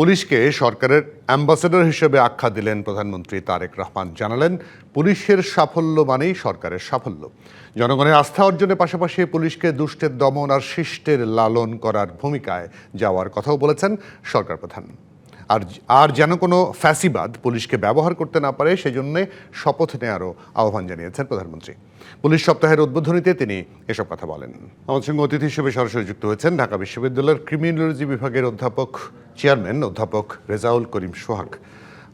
পুলিশকে সরকারের অ্যাম্বাসেডর হিসেবে আখ্যা দিলেন প্রধানমন্ত্রী তারেক রহমান। জানালেন, পুলিশের সাফল্য মানেই সরকারের সাফল্য। জনগণের আস্থা অর্জনের পাশাপাশি পুলিশকে দুষ্টের দমন আর শিষ্টের লালন করার ভূমিকায় যাওয়ার কথাও বলেছেন সরকার প্রধান। আর যেন কোনো ফ্যাসিবাদ পুলিশকে ব্যবহার করতে না পারে সেজন্য শপথ নেওয়ারও আহ্বান জানিয়েছেন প্রধানমন্ত্রী। পুলিশ সপ্তাহের উদ্বোধনীতে তিনি এসব কথা বলেন। আমাদের সঙ্গে অতিথি হিসেবে সরাসরি যুক্ত হয়েছেন ঢাকা বিশ্ববিদ্যালয়ের ক্রিমিনোলজি বিভাগের চেয়ারম্যান অধ্যাপক রেজাউল করিম সোহাগ।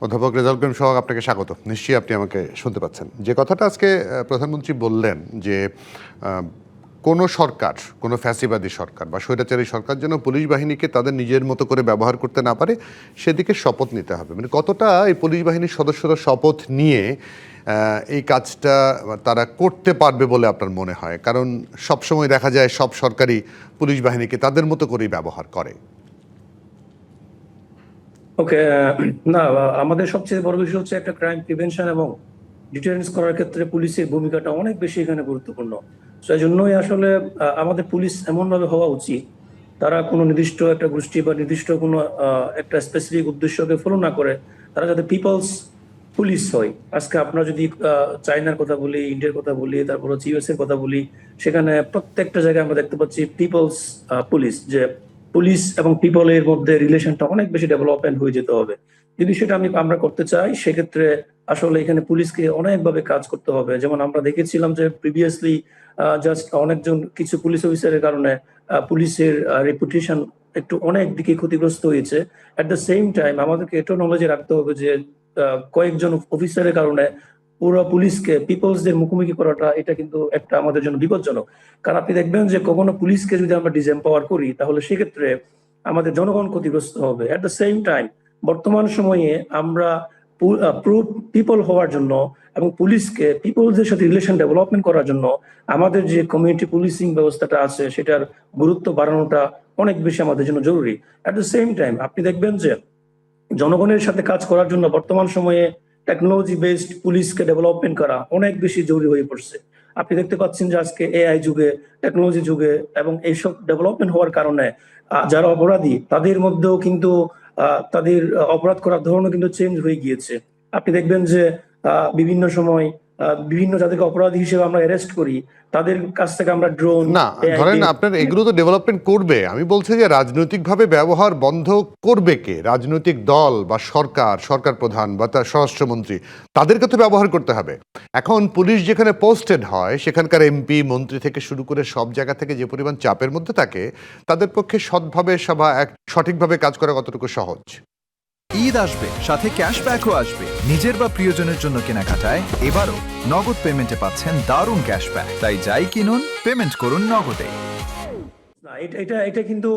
অধ্যাপক রেজাউল করিম সোহাগ, আপনাকে স্বাগত। নিশ্চয়ই আপনি আমাকে শুনতে পাচ্ছেন। যে কথাটা আজকে প্রধানমন্ত্রী বললেন যে কোনো সরকার, কোনো ফ্যাসিবাদী সরকার বা স্বৈরাচারী সরকার যেন পুলিশ বাহিনীকে তাদের নিজের মতো করে ব্যবহার করতে না পারে, সেদিকে শপথ নিতে হবে। মানে কতটা এই পুলিশ বাহিনীর সদস্যরা শপথ নিয়ে এই কাজটা তারা করতে পারবে বলে আপনার মনে হয়? কারণ সবসময় দেখা যায় সব সরকারই পুলিশ বাহিনীকে তাদের মতো করেই ব্যবহার করে। ওকে, না, আমাদের সবচেয়ে বড় বিষয় হচ্ছে একটা ক্রাইম প্রিভেনশন এবং ডিটারেন্স করার ক্ষেত্রে পুলিশের ভূমিকাটা অনেক বেশি এখানে গুরুত্বপূর্ণ। সেই জন্যই আসলে আমাদের পুলিশ এমন ভাবে হওয়া উচিত, তারা কোনো নির্দিষ্ট একটা গোষ্ঠী বা নির্দিষ্ট কোনো একটা স্পেসিফিক উদ্দেশ্যকে ফলো না করে তারা যাতে পিপলস পুলিশ হয়। আজকে আপনারা যদি চায়নার কথা বলি, ইন্ডিয়ার কথা বলি, তারপর হচ্ছে ইউএস এর কথা বলি, সেখানে প্রত্যেকটা জায়গায় আমরা দেখতে পাচ্ছি পিপলস পুলিশ, যে পুলিশ এবং পিপলের মধ্যে রিলেশনটা অনেক বেশি ডেভেলপমেন্ট হয়ে যেতে হবে। যদি সেটা আমরা করতে চাই, সেক্ষেত্রে আসলে এখানে পুলিশকে অনেকভাবে কাজ করতে হবে। যেমন আমরা দেখেছিলাম যে প্রিভিয়াসলি জাস্ট অনেকজন কিছু পুলিশ অফিসারের কারণে পুলিশের রেপুটেশন একটু অনেক দিকে ক্ষতিগ্রস্ত হয়েছে। এট দ্য সেম টাইম আমাদেরকে এটাও নলেজে রাখতে হবে যে কয়েকজন অফিসারের কারণে পুরো পুলিশকে পিপলসদের মুখোমুখি করাটা এটা কিন্তু একটা আমাদের জন্য বিপজ্জনক। কারণ আপনি দেখবেন যে কখনো পুলিশকে যদি আমরা ডিসএম্পাওয়ার করি, তাহলে সেক্ষেত্রে আমাদের জনগণ ক্ষতিগ্রস্ত হবে। এট দ্য সেম টাইম বর্তমান সময়ে আমরা পিপল হওয়ার জন্য এবং পুলিশকে পিপলসদের সাথে রিলেশন ডেভেলপমেন্ট করার জন্য আমাদের যে কমিউনিটি পুলিশিং ব্যবস্থাটা আছে সেটার গুরুত্ব বাড়ানোটা অনেক বেশি আমাদের জন্য জরুরি। এট দ্য সেম টাইম আপনি দেখবেন যে জনগণের সাথে কাজ করার জন্য বর্তমান সময়ে টেকনোলজি বেসড পুলিশকে ডেভেলপমেন্ট করা অনেক বেশি জরুরি হয়ে পড়ছে। আপনি দেখতে পাচ্ছেন যে আজকে এআই যুগে, টেকনোলজি যুগে এবং এইসব ডেভেলপমেন্ট হওয়ার কারণে যারা অপরাধী তাদের মধ্যেও কিন্তু তাদের অপরাধ করার ধরনও কিন্তু চেঞ্জ হয়ে গিয়েছে। আপনি দেখবেন যে বিভিন্ন সময় বিভিন্ন যাদেরকে অপরাধী হিসেবে আমরা অ্যারেস্ট করি, তাদের কাছ থেকে আমরা ড্রোন না, ধরেন আপনার এগুলো তো ডেভেলপমেন্ট করবে, আমি বলছি যে রাজনৈতিকভাবে ব্যবহার বন্ধ করবে কে? রাজনৈতিক দল বা সরকার প্রধান বা তার স্বরাষ্ট্রমন্ত্রী, তাদেরকে তো ব্যবহার করতে হবে। এখন পুলিশ যেখানে পোস্টেড হয় সেখানকার এমপি মন্ত্রী থেকে শুরু করে সব জায়গা থেকে যে পরিমাণ চাপের মধ্যে থাকে, তাদের পক্ষে সৎভাবে সঠিকভাবে কাজ করা কতটুকু সহজ? ঈদ আসবে, সাথে ক্যাশব্যাকও আসবে। নিজের বা প্রিয়জনের জন্য কেনাকাটায় এবারও নগদ পেমেন্টে পাচ্ছেন দারুণ ক্যাশব্যাক। তাই যাই কিনুন, পেমেন্ট করুন নগদে। এটা কিন্তু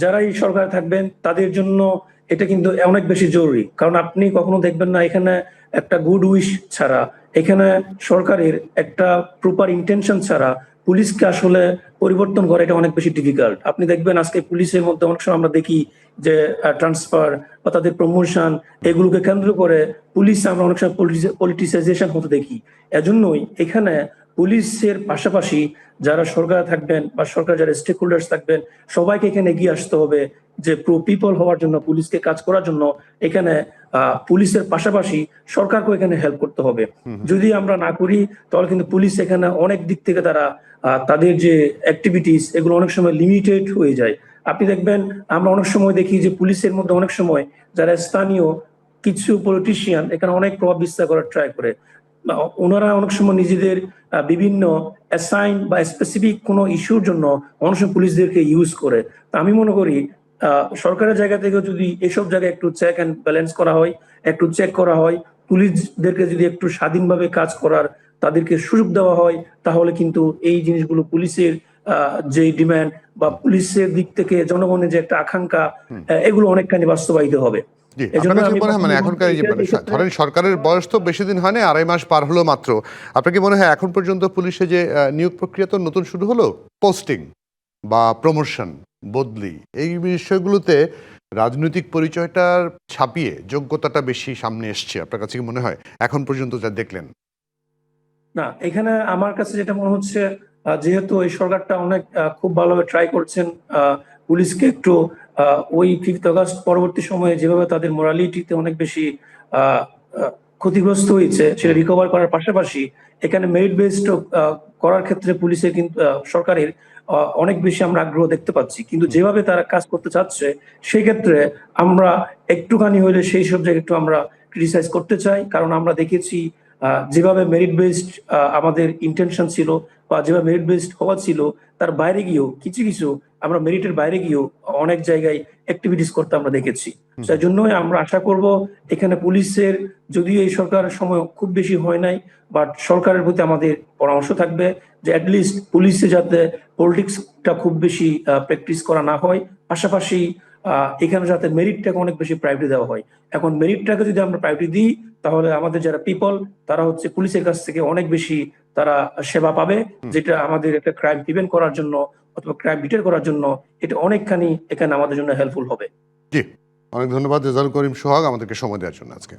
যারাই সরকারে থাকবেন তাদের জন্য এটা কিন্তু অনেক বেশি জরুরি। কারণ আপনি কখনো দেখবেন না এখানে একটা গুড উইশ ছাড়া, এখানে সরকারের একটা প্রপার ইন্টেনশন ছাড়া পুলিশকে আসলে পরিবর্তন করা এটা অনেক বেশি ডিফিকাল্ট। আপনি দেখবেন আজকে পুলিশের মধ্যে অনেক সময় আমরা দেখি যে ট্রান্সফার বা তাদের প্রমোশন, এগুলোকে কেন্দ্র করে পুলিশ আমরা অনেক সময় পলিটিসাইজেশন হতে দেখি। এজন্যই এখানে পুলিশের পাশাপাশি যারা সরকার থাকবেন বা সরকার যারা স্টেক হোল্ডার্স থাকবেন, সবাইকে এখানে এগিয়ে আসতে হবে যে প্রো পিপল হওয়ার জন্য, পুলিশকে কাজ করার জন্য এখানে পুলিশের পাশাপাশি সরকারকেও এখানে হেল্প করতে হবে। যদি আমরা না করি তাহলে কিন্তু পুলিশ এখানে অনেক দিক থেকে তারা তাদের যে অ্যাক্টিভিটিস এগুলো অনেক সময় লিমিটেড হয়ে যায়। আপনি দেখবেন আমরা অনেক সময় দেখি যে পুলিশের মধ্যে অনেক সময় যারা স্থানীয় কিছু পলিটিশিয়ান এখানে অনেক প্রভাব বিস্তার করার ট্রাই করে। ওনারা অনেক সময় নিজেদের বিভিন্ন অ্যাসাইন বা স্পেসিফিক কোনো ইস্যুর জন্য অনেক সময় পুলিশদেরকে ইউজ করে। তা আমি মনে করি সরকারের জায়গা থেকে যদি এসব জায়গায় একটু চেক অ্যান্ড ব্যালেন্স করা হয়, একটু চেক করা হয়, পুলিশদেরকে যদি একটু স্বাধীনভাবে কাজ করার তাদেরকে সুযোগ দেওয়া হয়, তাহলে কিন্তু এই জিনিসগুলো পুলিশের যে ডিমান্ড বা পুলিশের দিক থেকে জনগণের যে একটা আকাঙ্ক্ষা, এগুলো অনেকখানি বাস্তবায়িত হবে। মানে এখনকার ধরেন সরকারের বয়স তো বেশি দিন হয়নি, 2.5 মাস পার হলো মাত্র। আপনার কি মনে হয় এখন পর্যন্ত পুলিশে যে নিয়োগ প্রক্রিয়া তো নতুন শুরু হলো, পোস্টিং বা প্রমোশন, বদলি, এই বিষয়গুলোতে রাজনৈতিক পরিচয়টার ছাপিয়ে যোগ্যতাটা বেশি সামনে এসছে? আপনার কাছে কি মনে হয় এখন পর্যন্ত যা দেখলেন? না, এখানে আমার কাছে যেটা মনে হচ্ছে, যেহেতু এই সরকারটা অনেক খুব ভালোভাবে ট্রাই করছেন পুলিশকে একটু ওই 5th অগাস্ট পরবর্তী সময়ে যেভাবে তাদের মোরালিটিতে অনেক বেশি আহ, আহ, ক্ষতিগ্রস্ত হয়েছে, সেটা রিকভার করার পাশাপাশি এখানে মেরিট বেসড করার ক্ষেত্রে পুলিশের কিন্তু সরকারের অনেক বেশি আমরা আগ্রহ দেখতে পাচ্ছি, কিন্তু যেভাবে তারা কাজ করতে চাচ্ছে সেই ক্ষেত্রে আমরা একটুখানি হইলে সেই সব জায়গায় একটু আমরা ক্রিটিসাইজ করতে চাই। কারণ আমরা দেখেছি যেভাবে মেরিট বেসড আমাদের ইন্টেনশন ছিল বা যেভাবে মেরিট বেসড হওয়া ছিল, তার বাইরে গিয়েও কিছু কিছু আমরা মেরিটের বাইরে গিয়েও অনেক জায়গায় অ্যাক্টিভিটিস করতে আমরা দেখেছি। সেই জন্যই আমরা আশা করব এখানে পুলিশের, যদিও এই সরকারের সময় খুব বেশি হয় নাই, বাট সরকারের প্রতি আমাদের পরামর্শ থাকবে যে অ্যাটলিস্ট পুলিশে যাতে পলিটিক্সটা খুব বেশি প্র্যাকটিস করা না হয়, পাশাপাশি এখানে যাতে মেরিটটাকে অনেক বেশি প্রায়োরিটি দেওয়া হয়। এখন মেরিটটাকে যদি আমরা প্রায়োরিটি দিই, তাহলে আমাদের যারা পিপল তারা হচ্ছে পুলিশের কাছ থেকে অনেক বেশি তারা সেবা পাবে, যেটা আমাদের একটা ক্রাইম প্রিভেন্ট করার জন্য অথবা ক্রাইম ডিটেক্ট করার জন্য এটা অনেকখানি এখানে আমাদের জন্য হেল্পফুল হবে। জি, অনেক ধন্যবাদ রেজাউল করিম সোহাগ আমাদেরকে সময় দেওয়ার জন্য আজকে।